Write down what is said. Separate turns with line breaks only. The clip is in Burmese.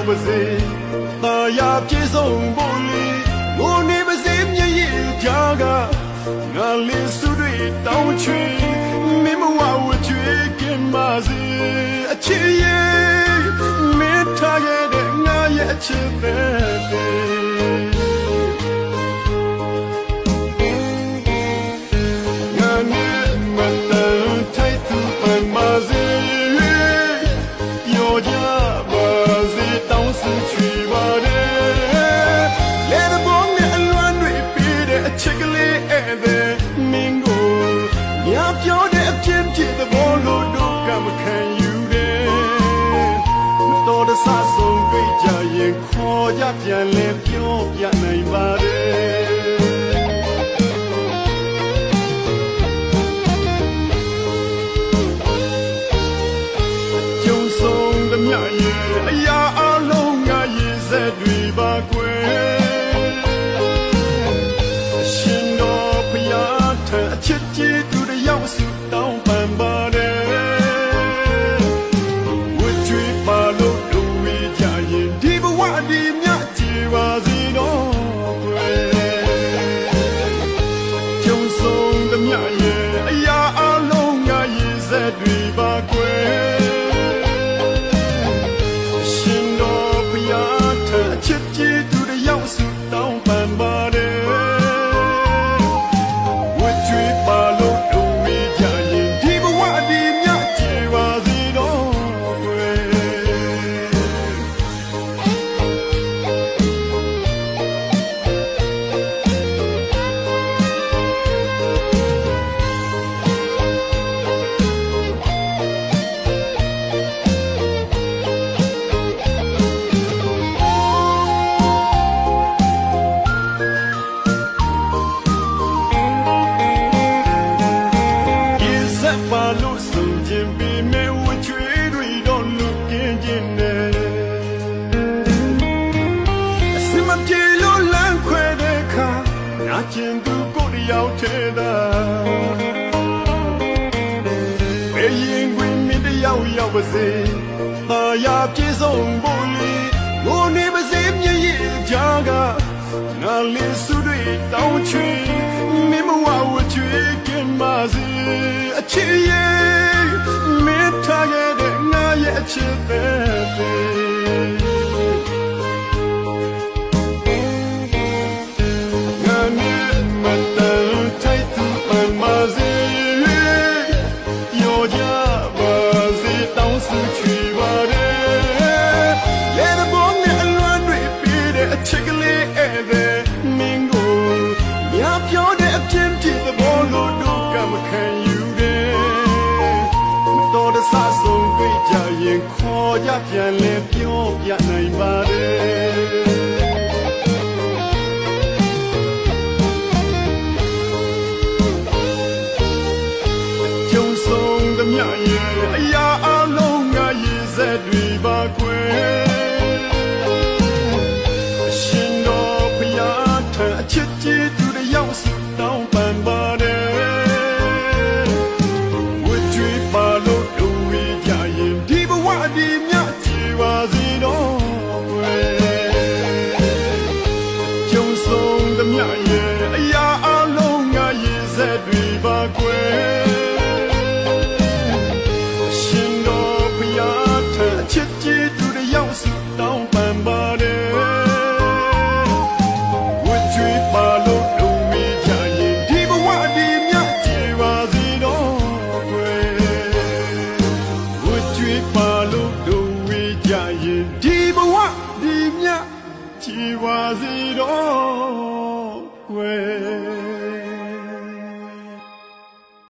ပါစေသာယာပြည့်စုံဖို့လေဘုန်းနေပါစေမြည်ရကြကငါလေးစုတွေတောင်းချွေမင်းမဝဝချွေကင်ပါစေအချစ်ရဲ့မင်းထားခဲ့တဲ့ငါရဲ့အချစ်တဲ့ပြောတဲ့အပြင်းဖြစ်တဲ့ဘောလို့တို့ကမခံယူတယ်မတော်တဆဆုံးတွေ့ကြရင်ခေါ်ကြပြန်လဲပြောပြနိုင်ပါတယ်ကြုံဆုံးသမျှရဲ့အရာအလုံးငါရည်စက်တွေပါကွယ်ရှင်တော်ဖျားထအချစ်ကြီးရောက်စုတောင်းပန်ပါတယ်ဝတ်ကြွေးပါလို့တို့ဝေးကြရင်ဒီဘဝဒီမြတ်ကြည်ပါစေတော့ကွယ်ကြုံဆုံးသမျှရဲ့အရာအလုံးငါရည်စက်တွေပါကွယ်ရှင်တော်ဘုရားထအချစ်ကြီးသူတယောက်စုတောင်းပန်ပါတယ်ပါလို့ဆုံးခြင်းပြီးမဲဝချွေးတွေတော့လူကင်းခြင်းနဲ့အစမပြေလို့လမ်းခွဲတဲ့ခါနာကျင်သူကိုယ်တယောက်ထဲသာဘယ်ရင်ခွင်မင်းတယောက်ရောက်ပါစေသာယာပြေဆုံးဖို့လေဘုန်းနေပါစေမြည်ရကြကငါလေးစုတွေတောင်းချွေမင်းမဝဝချွေကင်ပါစေအချစ်ရဲ့မင်းထားခဲ့တဲ့ငါရဲ့အချစ်တဲ့ငါနဲ့မတန်ထိုက်သူပန်ပါစေရောကြပါစေတောင်းစုချွေပါတယ်လေတဲ့ဘုံနဲ့အလွမ်းတွေပြီးတဲ့အချစ်ကလေးအဲ့တဲ့မင်းကိုညပြောတဲ့အပြင်းဖြစ်တဲ့ဘောလို့တို့ကမခံယူဆဆုံးတွေ့ကြရင်ခေါ်ကြပြန်လဲပြောပြနိုင်ပါတယ်ကြုံဆုံးသမျှရဲ့အရာအလုံးငါရည်စက်တွေပါကွယ်ရှင်တော်ဘုရားထအချစ်ကြီးသူတယောက်စုတောင်းပန်ပါတယ်ဒီမြတ်ကြည်ပါစေတော့ကွယ်ကြုံဆုံးသမျှရဲ့အရာအလုံးငါရည်စက်တွေပါကွယ်ရှင်တော်ဘုရားထအချစ်ကြီးသူတယောက်စုတောင်းပန်ပါတယ်ဝတ်ကြွေးပါလို့တို့ဝေးကြရင်ဒီဘဝဒီမြတ်ကြည်ပါစေတော့ကွယ်ဝတ်ကြွေးပါလို့ကြရင်ဒီဘဝဒီမြတ်ကြည်ပါစေတော့ကွယ်